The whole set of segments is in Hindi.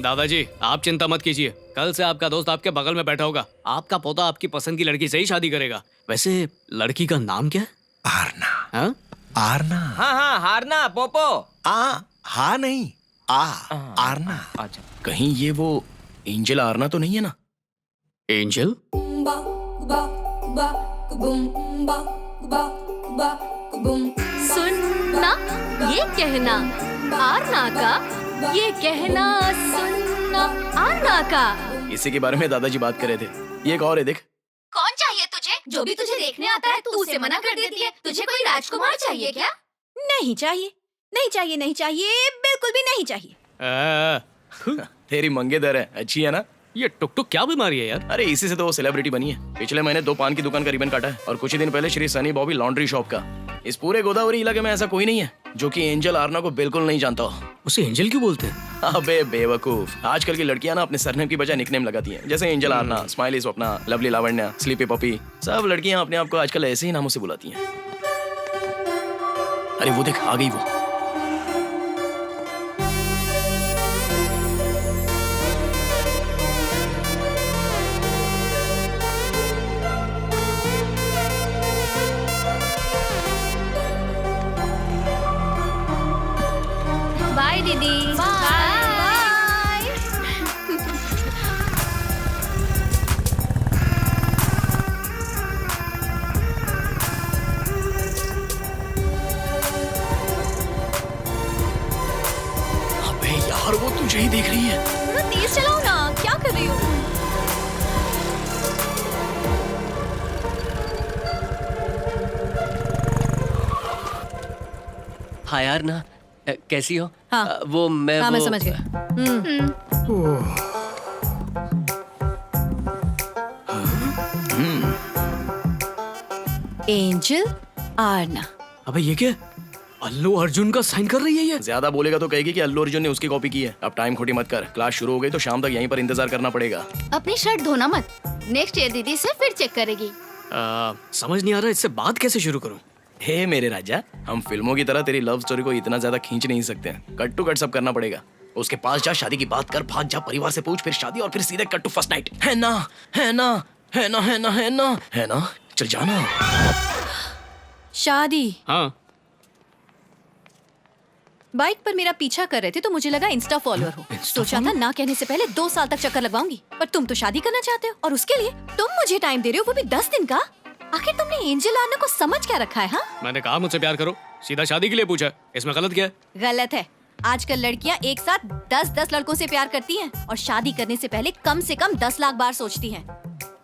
दादाजी आप चिंता मत कीजिए, कल से आपका दोस्त आपके बगल में बैठा होगा। आपका पोता आपकी पसंद की लड़की से ही शादी करेगा। वैसे लड़की का नाम क्या है? आरना। हाँ? आरना। हाँ हाँ हारना पोपो। हाँ नहीं आरना। अच्छा कहीं ये वो एंजल आरना तो नहीं है ना? एंजल? सुनना ये कहना आरना का, ये कहना सुनना आरना का। इसी के बारे में दादाजी बात कर रहे थे। ये एक और है, देख। कौन चाहिए तुझे? जो भी तुझे देखने आता है तू उसे मना कर देती है। तुझे कोई राजकुमार चाहिए क्या? नहीं चाहिए, नहीं चाहिए, नहीं चाहिए, बिल्कुल भी नहीं चाहिए। तेरी मंगेदर है, अच्छी है ना? ये टुक टुक क्या बीमारी है यार? अरे इसी से तो वो सेलिब्रिटी बनी है। पिछले महीने 2 पान की दुकान का रिबन काटा है और कुछ ही दिन पहले श्री सनी बॉबी लॉन्ड्री शॉप का। इस पूरे गोदावरी इलाके में ऐसा कोई नहीं है जो कि एंजल आरना को बिल्कुल नहीं जानता हो। उसे एंजल क्यों बोलते हैं? अबे बेवकूफ, आजकल की लड़कियां ना अपने सरनेम की बजाय निकनेम लगाती हैं, जैसे angel Aarna, smiley Swapna, lovely Lavanya, sleepy puppy. सब लड़कियां अपने आप को आजकल ऐसे ही नामों से बुलाती हैं। अरे वो देख, आ गई वो। बाय दीदी। बाय। अबे यार, वो तुझे ही देख रही है। थोड़ा तेज चलाओ ना, क्या कर रही हो? हाँ यार ना, कैसी हो? हाँ। वो मैं हाँ, वो... मैं समझ गई। एंजल आरना। अबे ये क्या? अल्लू अर्जुन का साइन कर रही है ये। ज्यादा बोलेगा तो कहेगी कि अल्लू अर्जुन ने उसकी कॉपी की है। अब टाइम खोटी मत कर, क्लास शुरू हो गई तो शाम तक यहीं पर इंतजार करना पड़ेगा। अपनी शर्ट धोना मत, नेक्स्ट ईयर दीदी से फिर चेक करेगी। समझ नहीं आ रहा इससे बात कैसे शुरू करूं। हे मेरे राजा, हम फिल्मों की तरह तेरी लव स्टोरी को इतना ज्यादा खींच नहीं सकते। कट टू कट सब करना पड़ेगा। उसके पास जा, शादी की बात कर, भाग जा, परिवार से पूछ, फिर शादी और फिर सीधे कट टू फर्स्ट नाइट। है ना, है ना, है ना, है ना, है ना, है ना, चल जाना। शादी? हाँ। बाइक पर मेरा पीछा कर रहे थे तो मुझे लगा इंस्टा फॉलोअर हो। सोचा था ना कहने से पहले 2 साल तक चक्कर लगवाऊंगी, पर तुम तो शादी करना चाहते हो और उसके लिए तुम मुझे टाइम दे रहे हो, वो भी 10 दिन का। आखिर तुमने एंजल आरना को समझ क्या रखा है? हाँ, मैंने कहा मुझसे प्यार करो, सीधा शादी के लिए पूछा, इसमें गलत क्या है? गलत है। आजकल लड़कियां एक साथ 10-10 लड़कों से प्यार करती हैं और शादी करने से पहले कम से कम 10 लाख बार सोचती हैं।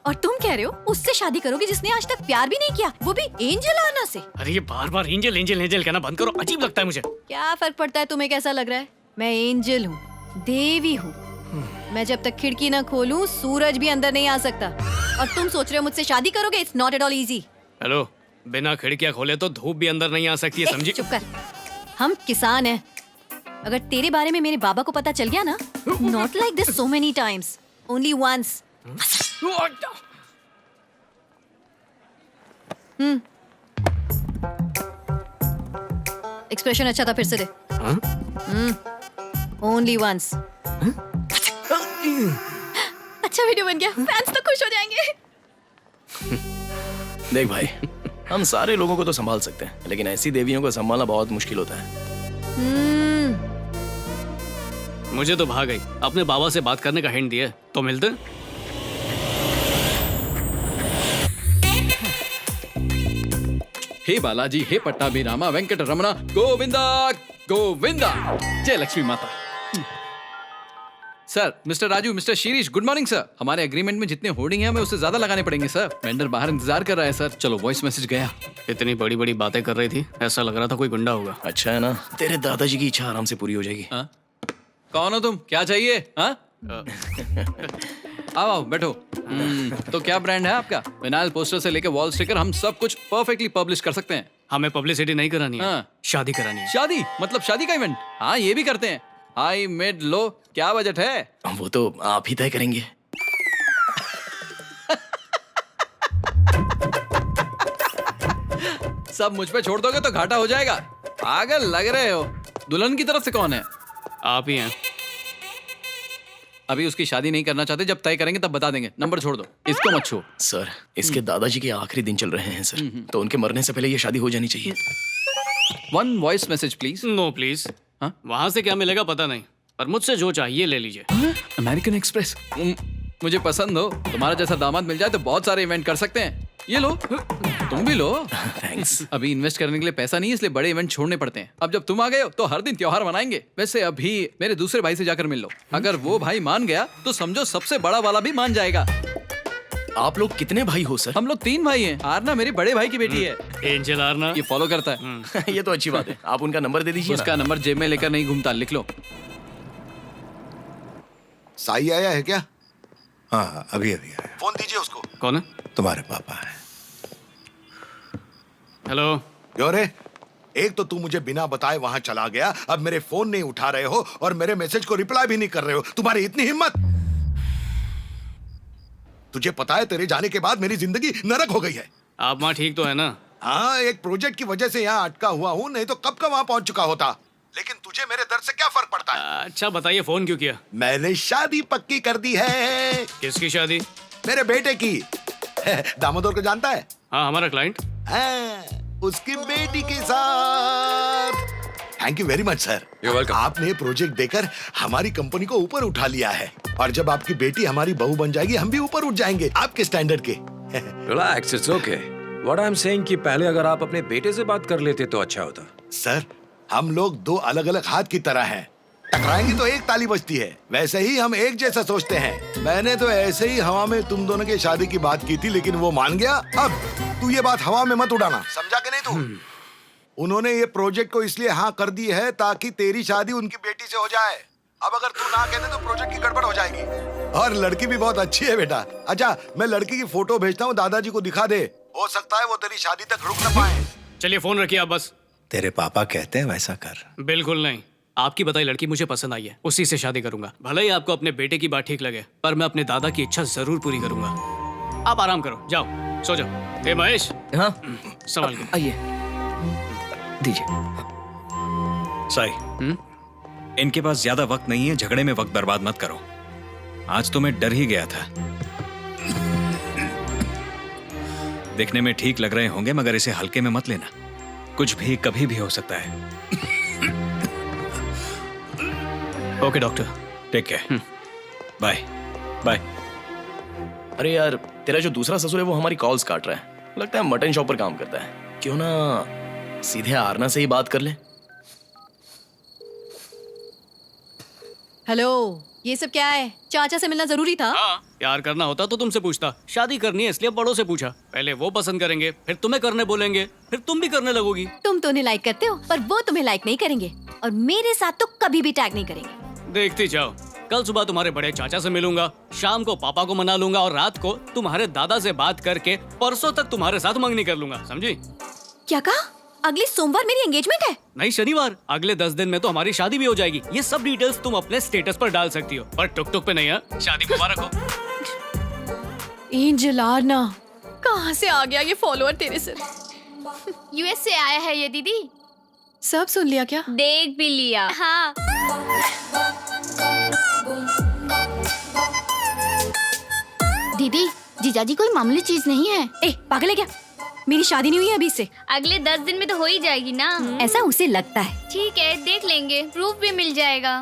और तुम कह रहे हो उससे शादी करोगे जिसने आज तक प्यार भी नहीं किया, वो भी एंजल आरना से। अरे ये बार बार एंजल एंजल एंजल कहना बंद करो, अजीब लगता है मुझे। क्या फर्क पड़ता है तुम्हें कैसा लग रहा है? मैं एंजल हूँ, देवी हूँ। मैं जब तक खिड़की न खोलूं सूरज भी अंदर नहीं आ सकता। और तुम सोच रहे हो मुझसे शादी करोगे? It's not at all easy. Hello, बिना खिड़कियां खोले तो धूप भी अंदर नहीं आ सकती है, समझी? चुप कर। हम किसान हैं। अगर तेरे बारे में मेरे बाबा को पता चल गया ना, not like this so many times, only once. Expression अच्छा था, फिर से दे। Only once. अच्छा वीडियो बन गया, फैंस तो खुश हो जाएंगे। देख भाई, हम सारे लोगों को तो संभाल सकते हैं, लेकिन ऐसी देवियों को संभालना बहुत मुश्किल होता है। मुझे तो भाग गई, अपने बाबा से बात करने का हिंट दिया तो मिलते। हे बालाजी, हे पट्टाभिरामा वेंकट रमणा, गोविंदा गोविंदा, जय लक्ष्मी माता। Sir, mister Raju, mister Shirish, good morning sir. हमारे एग्रीमेंट में जितने होर्डिंग हैं हमें उससे ज्यादा लगाने पड़ेंगे सर। वेंडर बाहर इंतजार कर रहा है सर। चलो, वॉइस मैसेज गया। इतनी बड़ी बड़ी बातें कर रही थी, ऐसा लग रहा था कोई गुंडा होगा। अच्छा है ना, तेरे दादाजी की इच्छा आराम से पूरी हो जाएगी। हाँ? कौन हो तुम? क्या चाहिए? हाँ? आओ आओ बैठो। तो क्या ब्रांड है आपका? विनाइल पोस्टर से लेके वॉल स्टिकर हम सब कुछ परफेक्टली पब्लिश कर सकते हैं। हमें पब्लिसिटी नहीं करानी है, हाँ। शादी करानी है। शादी मतलब शादी का इवेंट? हाँ, ये भी करते हैं। हाई मिड लो, क्या बजट है? वो तो आप ही तय करेंगे। सब मुझ पे छोड़ दोगे तो घाटा हो जाएगा। पागल लग रहे हो। दुल्हन की तरफ से कौन है? आप ही हैं। अभी उसकी शादी नहीं करना चाहते, जब तय करेंगे तब बता देंगे। नंबर छोड़ दो, इसको मत छो। सर, इसके दादाजी के आखिरी दिन चल रहे हैं सर, तो उनके मरने से पहले ये शादी हो जानी चाहिए। 1 voice message please. No please. हाँ? वहां से क्या मिलेगा पता नहीं, पर मुझसे जो चाहिए ले लीजिए। American express. मुझे पसंद हो, तुम्हारा जैसा दामाद मिल जाए तो बहुत सारे इवेंट कर सकते हैं। ये लो, तुम भी लो। थैंक्स। अभी इन्वेस्ट करने के लिए पैसा नहीं है, इसलिए बड़े इवेंट छोड़ने पड़ते हैं। अब जब तुम आ गए हो तो हर दिन त्योहार मनाएंगे। वैसे अभी मेरे दूसरे भाई से जाकर मिल लो, अगर वो भाई मान गया तो समझो सबसे बड़ा वाला भी मान जाएगा। आप लोग कितने भाई हो सर? हम लोग 3 भाई हैं। आरना मेरी बड़े भाई की बेटी है, एंजल आरना। ये फॉलो करता है। ये तो अच्छी बात है। आप उनका नंबर दे दीजिए। उसका नंबर जेब में लेकर नहीं घूमता, लिख लो। साई आया है क्या? हाँ, अभी अभी आया। फोन दीजिए उसको। कौन है? तुम्हारे पापा है। हेलो। क्यों रे? एक तो तू मुझे बिना बताए वहां चला गया, अब मेरे फोन नहीं उठा रहे हो और मेरे मैसेज को रिप्लाई भी नहीं कर रहे हो। तुम्हारी इतनी हिम्मत! तुझे पता है तेरे जाने के बाद मेरी जिंदगी नरक हो गई है। आप वहाँ ठीक तो है ना? हाँ, एक प्रोजेक्ट की वजह से यहाँ अटका हुआ हूँ, नहीं तो कब का वहां पहुंच चुका होता। लेकिन तुझे मेरे दर्द से क्या फर्क पड़ता है? अच्छा बताइए, फोन क्यों किया? मैंने शादी पक्की कर दी है। किसकी शादी? मेरे बेटे की। दामोदर को जानता है? हाँ, हमारा क्लाइंट। हाँ, उसकी बेटी के साथ। Thank you very much sir. आपने प्रोजेक्ट देकर हमारी कंपनी को ऊपर उठा लिया है, और जब आपकी बेटी हमारी बहू बन जाएगी हम भी ऊपर उठ जाएंगे आपके स्टैंडर्ड के। Relax, it's okay. What I am saying कि पहले अगर आप अपने बेटे से बात कर लेते तो अच्छा होता। सर, हम लोग 2 अलग अलग हाथ की तरह हैं। टकराएंगे तो एक ताली बजती है, वैसे ही हम एक जैसा सोचते हैं। मैंने तो ऐसे ही हवा में तुम दोनों की शादी की बात की थी, लेकिन वो मान गया। अब तू ये बात हवा में मत उड़ाना, समझा कि नहीं तू? उन्होंने ये प्रोजेक्ट को इसलिए हाँ कर दी है ताकि तेरी शादी उनकी बेटी से हो जाए। अब अगर तू ना कहते तो प्रोजेक्ट की गड़बड़ हो जाएगी। और लड़की भी बहुत अच्छी है बेटा। अच्छा, मैं लड़की की फोटो भेजता हूँ, दादाजी को दिखा दे, हो सकता है वो तेरी शादी तक रुक ना पाए। चलिए फोन रखिए आप बस। तेरे पापा कहते हैं वैसा कर। बिल्कुल नहीं। आपकी बताई लड़की मुझे पसंद आई है, उसी से शादी करूंगा। भले ही आपको अपने बेटे की बात ठीक लगे, पर मैं अपने दादा की इच्छा जरूर पूरी करूंगा। आप आराम करो, जाओ सो जाओ। ए महेश, हाँ, संभाल के। आइए, दीजिए। साई, इनके पास ज्यादा वक्त नहीं है, झगड़े में वक्त बर्बाद मत करो। आज तो मैं डर ही गया था। देखने में ठीक लग रहे होंगे, मगर इसे हल्के में मत लेना, कुछ भी कभी भी हो सकता है। Okay doctor. Take care. Bye bye. अरे यार, तेरा जो दूसरा ससुर है वो हमारी कॉल्स काट रहा है। लगता है मटन शॉप पर काम करता है। क्यों ना सीधे आरना से ही बात कर ले? हेलो, ये सब क्या है? चाचा से मिलना जरूरी था? प्यार करना होता तो तुमसे पूछता, शादी करनी है इसलिए बड़ों से पूछा। पहले वो पसंद करेंगे, फिर तुम्हें करने बोलेंगे, फिर तुम भी करने लगोगी। तुम तो उन्हें लाइक करते हो, पर वो तुम्हें लाइक नहीं करेंगे, और मेरे साथ तो कभी भी टैग नहीं करेंगे। देखती जाओ, कल सुबह तुम्हारे बड़े चाचा से मिलूंगा, शाम को पापा को मना लूंगा, और रात को तुम्हारे दादा से बात करके परसों तक तुम्हारे साथ मंगनी कर लूंगा, समझी? क्या कहा? अगले सोमवार मेरी एंगेजमेंट है? नहीं, शनिवार। अगले 10 दिन में तो हमारी शादी भी हो जाएगी। ये सब डिटेल्स तुम अपने स्टेटस पर डाल सकती हो, पर टुक टुक पे नहीं है। शादी मुबारक हो। एंजल आरना, कहाँ से आ गया ये फॉलोअर तेरे सिर? यूएस से आया है ये दीदी। सब सुन लिया क्या? देख भी लिया। हाँ। दीदी, जीजाजी कोई मामूली चीज नहीं है। ए, पागल है क्या? मेरी शादी नहीं हुई है अभी से। अगले 10 दिन में तो हो ही जाएगी ना। ऐसा उसे लगता है। ठीक है, देख लेंगे, प्रूफ भी मिल जाएगा।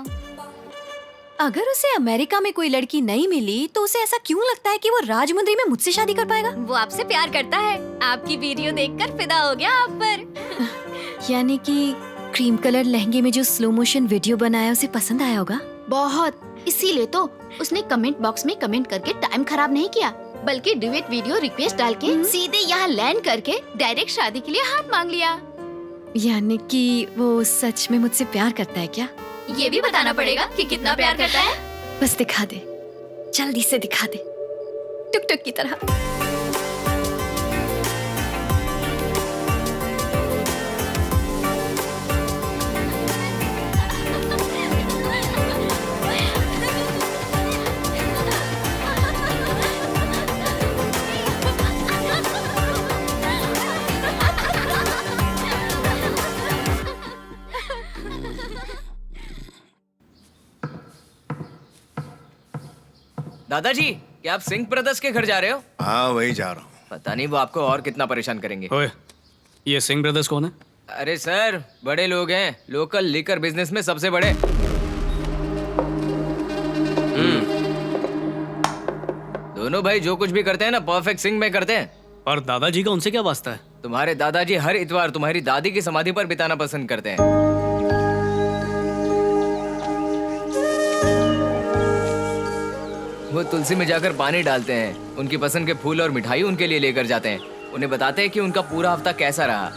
अगर उसे अमेरिका में कोई लड़की नहीं मिली तो उसे ऐसा क्यों लगता है कि वो राजमुंद्री में मुझसे शादी कर पाएगा? वो आपसे प्यार करता है, आपकी वीडियो देखकर फिदा हो गया आप पर। यानी कि क्रीम कलर लहंगे में जो स्लो मोशन वीडियो बनाया उसे पसंद आया होगा बहुत, इसीलिए तो उसने कमेंट बॉक्स में कमेंट करके टाइम खराब नहीं किया, बल्कि डुएट वीडियो रिक्वेस्ट डाल के सीधे यहाँ लैंड करके डायरेक्ट शादी के लिए हाथ मांग लिया। यानी कि वो सच में मुझसे प्यार करता है क्या? ये भी बताना पड़ेगा कि कितना प्यार करता है। बस दिखा दे, जल्दी से दिखा दे, टुक टुक की तरह। दादाजी, क्या आप सिंह ब्रदर्स के घर जा रहे हो? हाँ वही जा रहा हूँ। पता नहीं वो आपको और कितना परेशान करेंगे। ओए, ये सिंह ब्रदर्स कौन है? अरे सर, बड़े लोग हैं, लोकल लिकर बिजनेस में सबसे बड़े। दोनों भाई जो कुछ भी करते हैं ना, परफेक्ट सिंह में करते हैं। और दादाजी का उनसे क्या वास्ता है? तुम्हारे दादाजी हर इतवार तुम्हारी दादी की समाधि पर बिताना पसंद करते हैं। वो तुलसी में जाकर पानी डालते हैं, उनकी पसंद के फूल और मिठाई उनके लिए लेकर जाते हैं, उन्हें बताते हैं कि उनका पूरा हफ्ता कैसा रहा,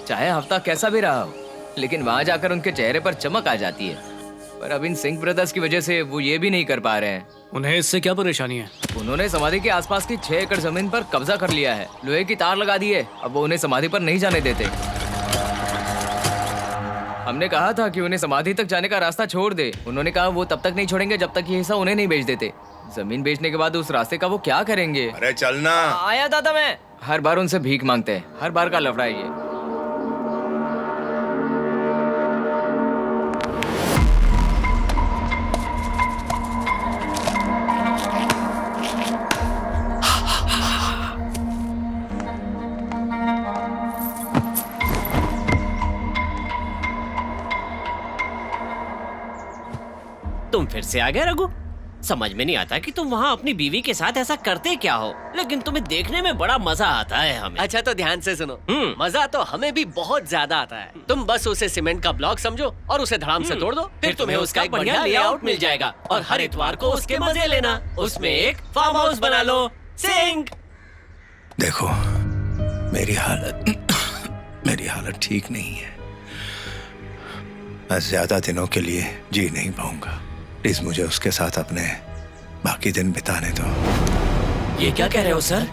चाहे हफ्ता कैसा भी रहा हो, लेकिन वहां जाकर उनके चेहरे पर चमक आ जाती है। पर अब इन सिंह ब्रदर्स की वजह से वो ये भी नहीं कर पा रहे हैं। उन्हें इससे क्या परेशानी है? उन्होंने समाधि के आसपास की 6 एकड़ जमीन पर कब्जा कर लिया है, लोहे की तार लगा दी है, अब वो उन्हें समाधि पर नहीं जाने देते। हमने कहा था कि उन्हें समाधि तक जाने का रास्ता छोड़ दे, उन्होंने कहा वो तब तक नहीं छोड़ेंगे जब तक ये हिस्सा उन्हें नहीं बेच देते। जमीन बेचने के बाद उस रास्ते का वो क्या करेंगे? अरे चलना। आया दादा मैं। हर बार उनसे भीख मांगते हैं, हर बार का लफड़ा है ये। तुम फिर से आ गए रघु। समझ में नहीं आता कि तुम वहाँ अपनी बीवी के साथ ऐसा करते क्या हो, लेकिन तुम्हें देखने में बड़ा मजा आता है हमें। अच्छा तो ध्यान से सुनो, मजा तो हमें भी बहुत ज्यादा आता है। तुम बस उसे सीमेंट का ब्लॉक समझो और उसे धड़ाम से तोड़ दो, फिर तुम्हें उसका एक बढ़िया लेआउट मिल जाएगा और हर इतवार को उसके मजे लेना। उसमें एक फार्म हाउस बना लो। सिंह, देखो मेरी हालत ठीक नहीं है। मैं ज्यादा दिनों के लिए जी नहीं पाऊंगा। प्लीज मुझे उसके साथ अपने बाकी दिन बिताने दो। ये क्या कह रहे हो सर?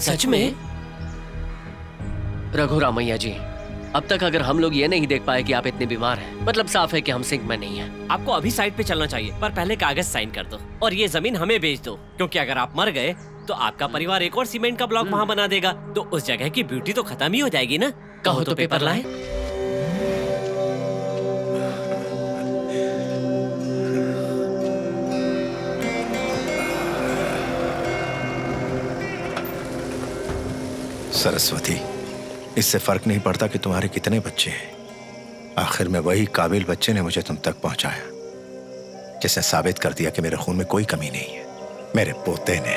सच में? रघु रामैया जी, अब तक अगर हम लोग ये नहीं देख पाए कि आप इतने बीमार हैं, मतलब साफ है कि हम सिंह में नहीं हैं। आपको अभी साइड पे चलना चाहिए, पर पहले कागज साइन कर दो और ये जमीन हमें बेच दो, क्योंकि अगर आप मर गए तो आपका परिवार एक और सीमेंट का ब्लॉक वहाँ बना देगा, तो उस जगह की ब्यूटी तो खत्म ही हो जाएगी ना। कहो तो पेपर लाए। सरस्वती, इससे फर्क नहीं पड़ता कि तुम्हारे कितने बच्चे हैं। आखिर में वही काबिल बच्चे ने मुझे तुम तक पहुंचाया, जिसने साबित कर दिया कि मेरे खून में कोई कमी नहीं है। मेरे पोते ने।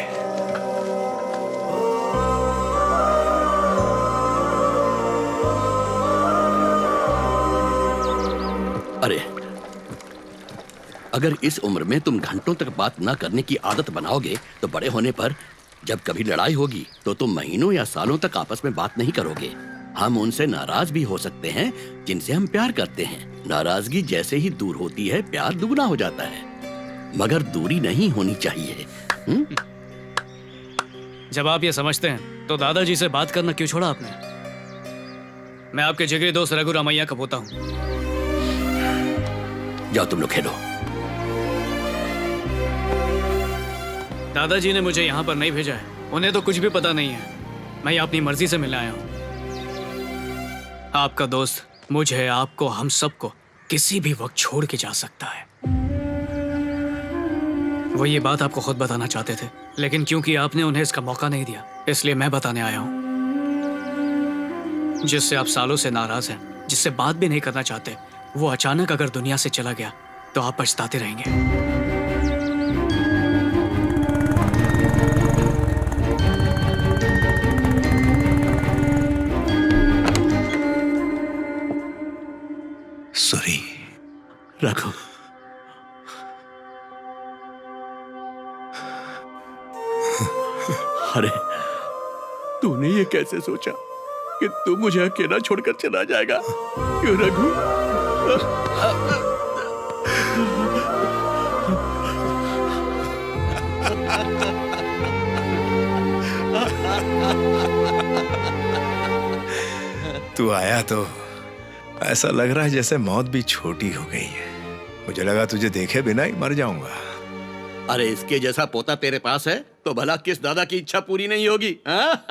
अरे अगर इस उम्र में तुम घंटों तक बात ना करने की आदत बनाओगे तो बड़े होने पर जब कभी लड़ाई होगी तो तुम महीनों या सालों तक आपस में बात नहीं करोगे। हम उनसे नाराज भी हो सकते हैं जिनसे हम प्यार करते हैं। नाराजगी जैसे ही दूर होती है प्यार दुगना हो जाता है, मगर दूरी नहीं होनी चाहिए। जब आप ये समझते हैं तो दादाजी से बात करना क्यों छोड़ा आपने? मैं आपके जिगरी दोस्त रघु रामैया का पोता हूँ। जाओ तुम लोग खेलो। दादाजी ने मुझे यहाँ पर नहीं भेजा है, उन्हें तो कुछ भी पता नहीं है। मैं यहाँ अपनी मर्जी से मिलने आया हूँ। आपका दोस्त मुझे, आपको, हम सबको किसी भी वक्त छोड़ के जा सकता है। वो ये बात आपको खुद बताना चाहते थे, लेकिन क्योंकि आपने उन्हें इसका मौका नहीं दिया, इसलिए मैं बताने आया हूँ। जिससे आप सालों से नाराज हैं, जिससे बात भी नहीं करना चाहते, वो अचानक अगर दुनिया से चला गया तो आप पछताते रहेंगे। सुरी, रघु, अरे तूने ये कैसे सोचा कि तू मुझे अकेला छोड़कर चला जाएगा? क्यों रघु? तू आया तो ऐसा लग रहा है जैसे मौत भी छोटी हो गई है। मुझे लगा तुझे देखे बिना ही मर जाऊंगा। अरे इसके जैसा पोता तेरे पास है तो भला किस दादा की इच्छा पूरी नहीं होगी? हाँ?